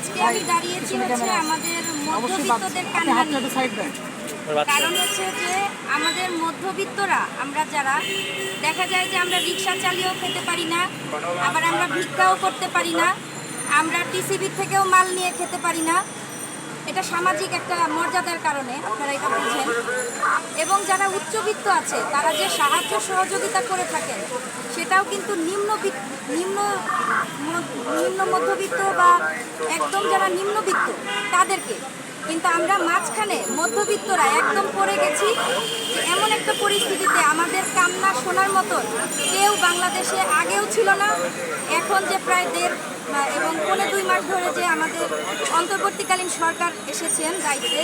আজকে আমি দাঁড়িয়েছি হচ্ছে আমাদের মধ্যবিত্তদের কান্না। কারণ হচ্ছে যে আমাদের মধ্যবিত্তরা আমরা যারা দেখা যায় যে আমরা রিক্সা চালিয়েও খেতে পারি না, আবার আমরা ভিক্ষাও করতে পারি না, আমরা টিসিবি থেকেও মাল নিয়ে খেতে পারি না। এটা সামাজিক একটা মর্যাদার কারণে, আপনারা এটা বুঝেন। এবং যারা উচ্চবিত্ত আছে তারা যে সাহায্য সহযোগিতা করে থাকেন সেটাও কিন্তু নিম্ন মধ্যবিত্ত বা একদম যারা নিম্নবিত্ত তাদেরকে। কিন্তু আমরা মাঝখানে মধ্যবিত্তরা একদম পড়ে গেছি যে এমন একটা পরিস্থিতিতে আমাদের কান্না শোনার মতন কেউ বাংলাদেশে আগেও ছিল না। এখন যে প্রায় 1.5 এবং 2.5 মাস ধরে যে আমাদের অন্তর্বর্তীকালীন সরকার এসেছেন দায়িত্বে,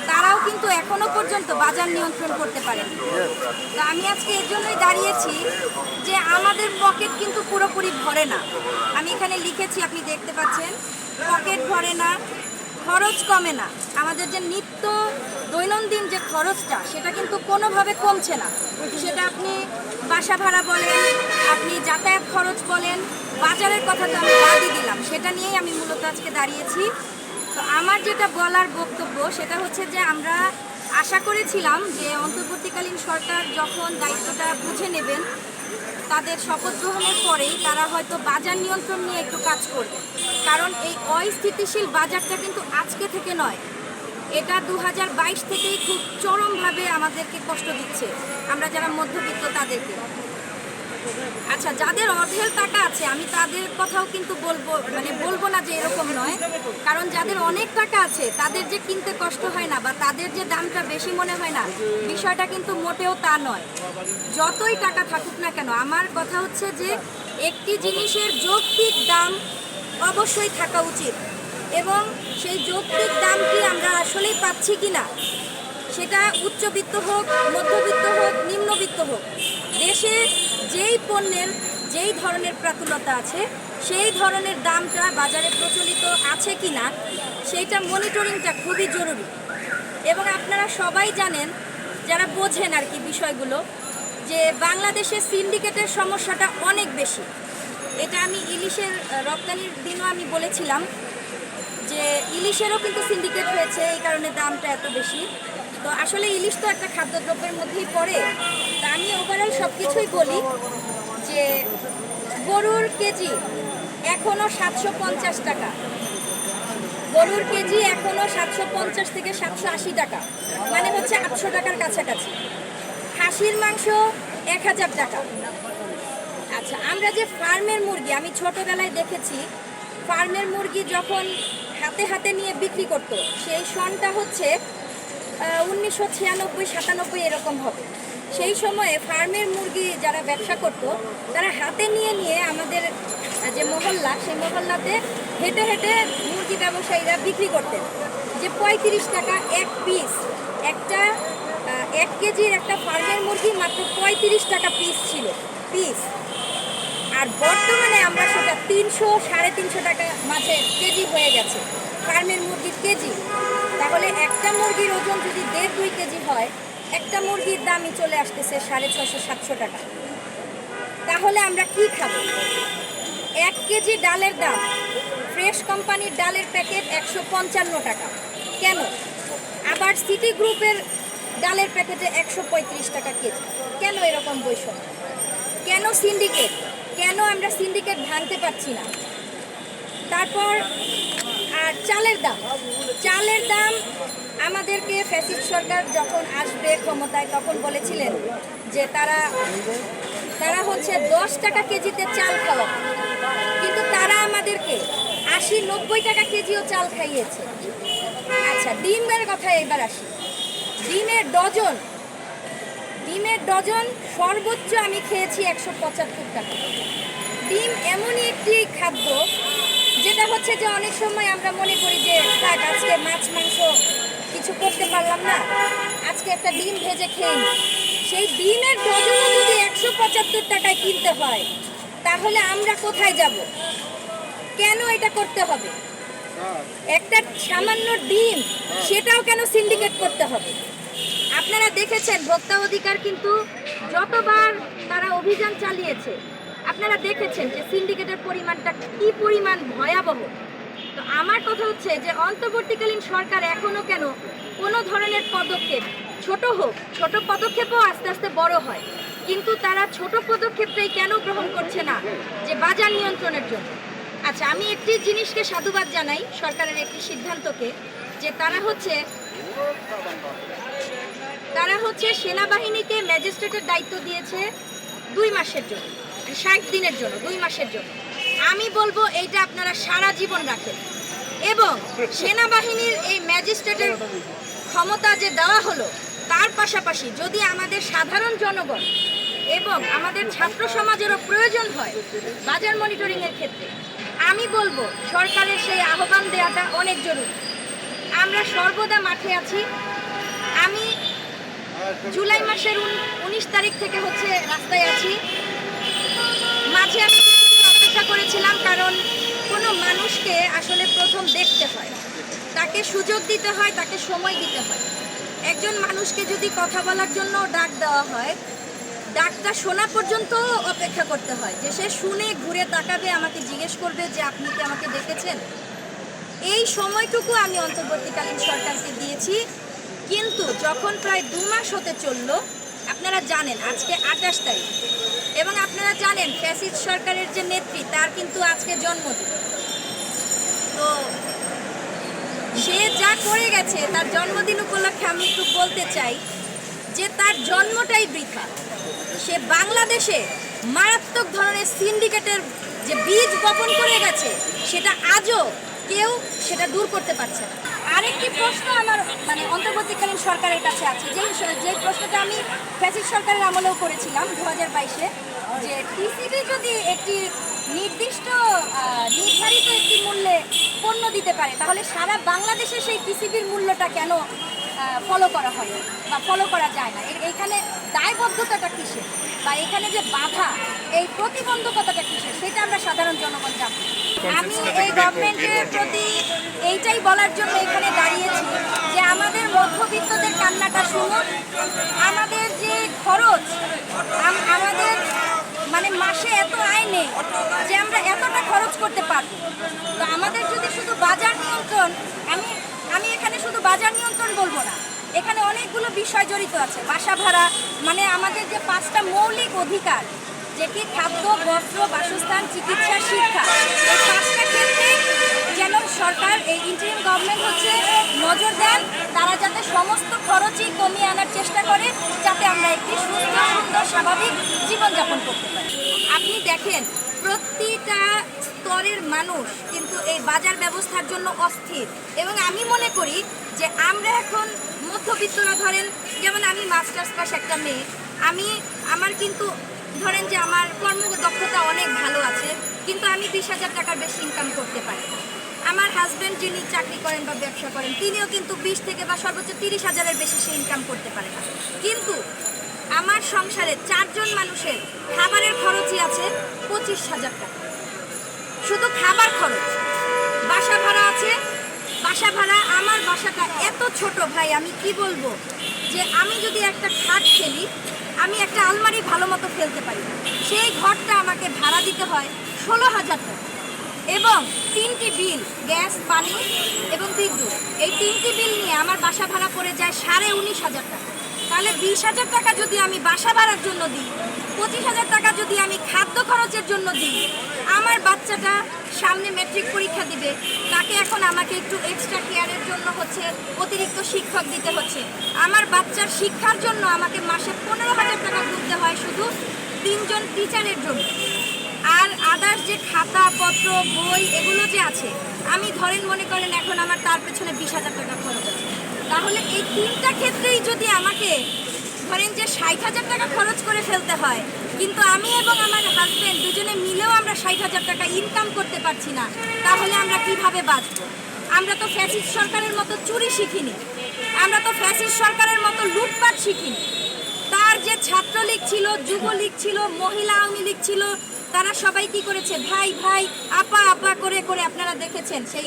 তারাও কিন্তু এখনো পর্যন্ত বাজার নিয়ন্ত্রণ করতে পারেন। তো আমি আজকে এর জন্যই দাঁড়িয়েছি যে আমাদের পকেট কিন্তু পুরোপুরি ভরে না। আমি এখানে লিখেছি, আপনি দেখতে পাচ্ছেন, পকেট ভরে না, খরচ কমে না। আমাদের যে নিত্য দৈনন্দিন যে খরচটা সেটা কিন্তু কোনোভাবে কমছে না। সেটা আপনি বাসা ভাড়া বলেন, আপনি যাতায়াত খরচ বলেন, বাজারের কথা তো আমি বাদই দিলাম, সেটা নিয়েই আমি মূলত আজকে দাঁড়িয়েছি। তো আমার যেটা বলার বক্তব্য সেটা হচ্ছে যে আমরা আশা করেছিলাম যে অন্তর্বর্তীকালীন সরকার যখন দায়িত্বটা বুঝে নেবেন, তাদের শপথ গ্রহণের পরেই তারা হয়তো বাজার নিয়ন্ত্রণ নিয়ে একটু কাজ করবে। কারণ এই অস্থিতিশীল বাজারটা কিন্তু আজকে থেকে নয়, এটা 2022 থেকেই খুব চরমভাবে আমাদেরকে কষ্ট দিচ্ছে, আমরা যারা মধ্যবিত্ত তাদেরকে। আচ্ছা, যাদের অঢেল টাকা আছে আমি তাদের কথাও কিন্তু বলবো না যে এরকম নয়। কারণ যাদের অনেক টাকা আছে তাদের যে কিনতে কষ্ট হয় না বা তাদের যে দামটা বেশি মনে হয় না, বিষয়টা কিন্তু মোটেও তা নয়। যতই টাকা থাকুক না কেন, আমার কথা হচ্ছে যে একটি জিনিসের যৌক্তিক দাম অবশ্যই থাকা উচিত, এবং সেই যৌক্তিক দামটি আমরা আসলেই পাচ্ছি কিনা, সেটা উচ্চবিত্ত হোক, মধ্যবিত্ত হোক, নিম্নবিত্ত হোক, দেশে যেই পণ্যের যেই ধরনের প্রাতুলতা আছে সেই ধরনের দামটা বাজারে প্রচলিত আছে কিনা সেইটা মনিটরিংটা খুবই জরুরি। এবং আপনারা সবাই জানেন, যারা বোঝেন আর কি বিষয়গুলো, যে বাংলাদেশে সিন্ডিকেটের সমস্যাটা অনেক বেশি। এটা আমি ইলিশের রপ্তানির দিনও আমি বলেছিলাম যে ইলিশেরও কিন্তু সিন্ডিকেট হয়েছে, এই কারণে দামটা এত বেশি। তো আসলে ইলিশ তো একটা খাদ্যদ্রব্যের মধ্যেই পড়ে। তা আমি ওভারঅল সব কিছুই বলি যে গরুর কেজি এখনও 750 টাকা, গরুর কেজি এখনও 750 থেকে 780 টাকা, মানে হচ্ছে 800 টাকার কাছাকাছি। খাসির মাংস 1000 টাকা। আচ্ছা, আমরা যে ফার্মের মুরগি, আমি ছোটোবেলায় দেখেছি ফার্মের মুরগি যখন হাতে হাতে নিয়ে বিক্রি করতো, সেই সনটা হচ্ছে 1996-97 এরকম হবে। সেই সময়ে ফার্মের মুরগি যারা ব্যবসা করতো তারা হাতে নিয়ে নিয়ে আমাদের যে মহল্লা, সেই মহল্লাতে হেঁটে হেঁটে মুরগি ব্যবসায়ীরা বিক্রি করতেন যে 35 টাকা এক পিস। একটা 1 কেজির একটা ফার্মের মুরগি মাত্র 35 টাকা পিস ছিল, পিস। আর বর্তমানে আমরা সেটা 300-350 টাকা মাঝে কেজি হয়ে গেছে ফার্মের মুরগির কেজি। তাহলে একটা মুরগির ওজন যদি 1.5-2 কেজি হয়, একটা মুরগির দামই চলে আসতেছে 650-700 টাকা। তাহলে আমরা কি খাবো? 1 কেজি ডালের দাম, ফ্রেশ কোম্পানির ডালের প্যাকেট 155 টাকা। কেন? আবার সিটি গ্রুপের ডালের প্যাকেটে 135 টাকা কেজি। কেন এরকম বৈষম্য? কেন সিন্ডিকেট? কেন আমরা সিন্ডিকেট ভাঙতে পারছি না? তারপর আর চালের দাম আমাদেরকে ফ্যাসিস্ট সরকার যখন আসবে ক্ষমতায় তখন বলেছিলেন যে তারা হচ্ছে 10 টাকা কেজিতে চাল খাওয়া, কিন্তু তারা আমাদেরকে 80-90 টাকা কেজিও চাল খাইয়েছে। আচ্ছা, ডিমের কথায় এবার আসি। ডিমের ডজন সর্বোচ্চ আমি খেয়েছি 175 টাকা। ডিম এমনই একটি খাদ্য যেটা হচ্ছে যে অনেক সময় আমরা মনে করি যে থাক, আজকে মাছ মাংস কিছু করতে পারলাম না, আজকে একটা ডিম ভেজে খেয়ে নিই। সেই ডিমের ডজনও যদি 175 টাকায় কিনতে হয়, তাহলে আমরা কোথায় যাব? কেন এটা করতে হবে? একটা সামান্য ডিম, সেটাও কেন সিন্ডিকেট করতে হবে? আপনারা দেখেছেন ভোক্তা অধিকার কিন্তু যতবার তারা অভিযান চালিয়েছে, আপনারা দেখেছেন যে সিন্ডিকেটের পরিমাণটা কি পরিমাণ ভয়াবহ। তো আমার কথা হচ্ছে যে অন্তর্বর্তীকালীন সরকার এখনো কেন কোনো ধরনের পদক্ষেপ, ছোট হোক, ছোট পদক্ষেপও আস্তে আস্তে বড় হয়, কিন্তু তারা ছোট পদক্ষেপটাই কেন গ্রহণ করছে না যে বাজার নিয়ন্ত্রণের জন্য? আচ্ছা, আমি একটি জিনিসকে সাধুবাদ জানাই সরকারের একটি সিদ্ধান্তকে, যে তারা হচ্ছে সেনাবাহিনীকে ম্যাজিস্ট্রেটের দায়িত্ব দিয়েছে 2 মাসের জন্য, 60 দিনের জন্য, 2 মাসের জন্য। আমি বলবো এইটা আপনারা সারা জীবন রাখেন, এবং সেনাবাহিনীর এই ম্যাজিস্ট্রেটের ক্ষমতা যে দেওয়া হলো, তার পাশাপাশি যদি আমাদের সাধারণ জনগণ এবং আমাদের ছাত্র সমাজেরও প্রয়োজন হয় বাজার মনিটরিংয়ের ক্ষেত্রে, আমি বলবো সরকারের সেই আহ্বান দেওয়াটা অনেক জরুরি। আমরা সর্বদা মাঠে আছি। আমি জুলাই মাসের 19 তারিখ থেকে রাস্তায় আছি। মাঝে আমি কিছুদিন অপেক্ষা করেছিলাম, কারণ কোনো মানুষকে আসলে প্রথম দেখতে হয়, তাকে সুযোগ দিতে হয়, তাকে সময় দিতে হয়। একজন মানুষকে যদি কথা বলার জন্য ডাক দেওয়া হয়, ডাকটা শোনা পর্যন্ত অপেক্ষা করতে হয়, যে সে শুনে ঘুরে তাকাবে, আমাকে জিজ্ঞেস করবে যে আপনি কি আমাকে ডেকেছেন। এই সময়টুকু আমি অন্তর্বর্তীকালীন সরকারকে দিয়েছি, কিন্তু যখন প্রায় 2 মাস হতে চলল, আপনারা জানেন আজকে 28 তারিখ, এবং আপনারা জানেন ফ্যাসিস্ট সরকারের যে নেত্রী, তার কিন্তু আজকে জন্মদিন। তো সে যা করে গেছে, তার জন্মদিন উপলক্ষে আমি একটু বলতে চাই যে তার জন্মটাই বৃথা। সে বাংলাদেশে মারাত্মক ধরনের সিন্ডিকেটের যে বীজ বপন করে গেছে, সেটা আজও কেউ সেটা দূর করতে পারছে না। আরেকটি প্রশ্ন আমার অন্তর্বর্তীকালীন সরকারের কাছে আছে, যে প্রশ্নটা আমি ফ্যাসিস্ট সরকারের আমলেও করেছিলাম 2022-এ, যে টিসিবি যদি একটি নির্দিষ্ট নির্ধারিত একটি মূল্যে পণ্য দিতে পারে, তাহলে সারা বাংলাদেশে সেই টিসিবির মূল্যটা কেন ফলো করা হয় বা ফলো করা যায় না? এইখানে দায়বদ্ধতাটা কিসের, বা এখানে যে বাধা, এই প্রতিবন্ধকতাটা কিসের, সেটা আমরা সাধারণ জনগণ জানি। আমি এই গভর্নমেন্টের প্রতি এইটাই বলার জন্য এখানে দাঁড়িয়েছি যে আমাদের মধ্যবিত্তদের কান্নাটা শুনুন। আমাদের যে খরচ, আমাদের মাসে এত আয় নেই যে আমরা এতটা খরচ করতে পারবো। তো আমাদের যদি শুধু বাজার নিয়ন্ত্রণ, আমি এখানে শুধু বাজার নিয়ন্ত্রণ বলবো না, এখানে অনেকগুলো বিষয় জড়িত আছে। বাসা ভাড়া, আমাদের যে 5টা মৌলিক অধিকার, যেটি খাদ্য, বস্ত্র, বাসস্থান, চিকিৎসা, শিক্ষা, এই 5টা ক্ষেত্রে যেন সরকার, এই ইন্টারিম গভর্নমেন্ট নজর দেন, তারা যাতে সমস্ত খরচই কমিয়ে আনার চেষ্টা করে, যাতে আমরা একটি সুস্থ, সুন্দর, স্বাভাবিক জীবনযাপন করতে পারি। আপনি দেখেন প্রতিটা স্তরের মানুষ কিন্তু এই বাজার ব্যবস্থার জন্য অস্থির, এবং আমি মনে করি যে আমরা এখন মধ্যবিত্তরা, ধরেন যেমন আমি মাস্টার্স পাস একটা মেয়ে, আমার কিন্তু ধরেন যে আমার কর্মদক্ষতা অনেক ভালো আছে, কিন্তু আমি 20,000 টাকার বেশি ইনকাম করতে পারি না। আমার হাজব্যান্ড যিনি চাকরি করেন বা ব্যবসা করেন, তিনিও কিন্তু 20 থেকে বা সর্বোচ্চ 30,000-এর বেশি সে ইনকাম করতে পারে না। কিন্তু আমার সংসারে 4 জন মানুষের খাবারের খরচই আছে 25,000 টাকা, শুধু খাবার খরচ। বাসা ভাড়া আছে, বাসা ভাড়া, আমার বাসাটা এত ছোট ভাই, আমি কি বলবো, যে আমি যদি একটা খাট ফেলি, আমি একটা আলমারি ভালো মতো ফেলতে পারি না। সেই ঘরটা আমাকে ভাড়া দিতে হয় 16,000 টাকা, এবং 3টি বিল, গ্যাস, পানি এবং বিদ্যুৎ, এই 3টি বিল নিয়ে আমার বাসা ভাড়া পড়ে যায় 19,500 টাকা। তাহলে 20,000 টাকা যদি আমি বাসা ভাড়ার জন্য দিই, 25,000 টাকা যদি আমি খাদ্য খরচের জন্য দিই, আমার বাচ্চাটা সামনে ম্যাট্রিক পরীক্ষা দিবে, তাকে এখন আমাকে একটু এক্সট্রা কেয়ারের জন্য অতিরিক্ত শিক্ষক দিতে হচ্ছে। আমার বাচ্চার শিক্ষার জন্য আমাকে মাসে 15,000 টাকা দিতে হয় শুধু 3 জন টিচারের জন্য। আর আদার্স যে খাতা পত্র, বই, এগুলো যে আছে, আমি মনে করেন এখন আমার তার পেছনে 20,000 টাকা খরচ আছে। তাহলে এই 3টা ক্ষেত্রেই যদি আমাকে ধরেন যে 60,000 টাকা খরচ করে ফেলতে হয়, কিন্তু আমি এবং আমার হাজব্যান্ড দুজনে মিলেও আমরা 60,000 টাকা ইনকাম করতে পারছি না, তাহলে আমরা কিভাবে বাঁচব? আমরা তো ফ্যাসিস্ট সরকারের মতো চুরি শিখিনি, আমরা তো ফ্যাসিস্ট সরকারের মতো লুটপাট শিখিনি। তার যে ছাত্রলীগ ছিল, যুবলীগ ছিল, মহিলা আওয়ামী লীগ ছিল, তারা সবাই কি করেছে, ভাই ভাই আপা আপা করে করে, আপনারা দেখেছেন সেই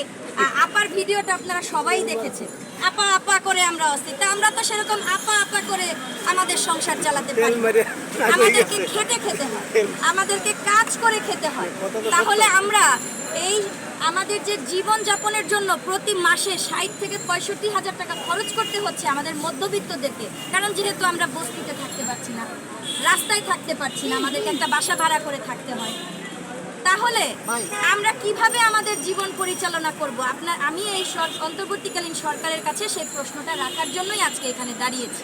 আপার ভিডিওটা, আপনারা সবাই দেখেছেন। আপা আপা করে আমরা অস্থির, তা আমরা তো সেরকম আপা আপা করে আমাদের সংসার চালাতে পারি না। আমাদেরকে খেটে খেতে হয়, আমাদেরকে কাজ করে খেতে হয়। তাহলে আমরা এই আমাদের যে জীবন যাপনের জন্য প্রতি মাসে 60 থেকে 65,000 টাকা খরচ করতে হচ্ছে আমাদের মধ্যবিত্তদেরকে, কারণ যেহেতু আমরা বস্তিতে থাকতে পারছি না, রাস্তায় থাকতে পারছি না, আমাদেরকে একটা বাসা ভাড়া করে থাকতে হয়। তাহলে আমরা কিভাবে আমাদের জীবন পরিচালনা করব? আমি এই অন্তর্বর্তীকালীন সরকারের কাছে সেই প্রশ্নটা রাখার জন্যই আজকে এখানে দাঁড়িয়েছি।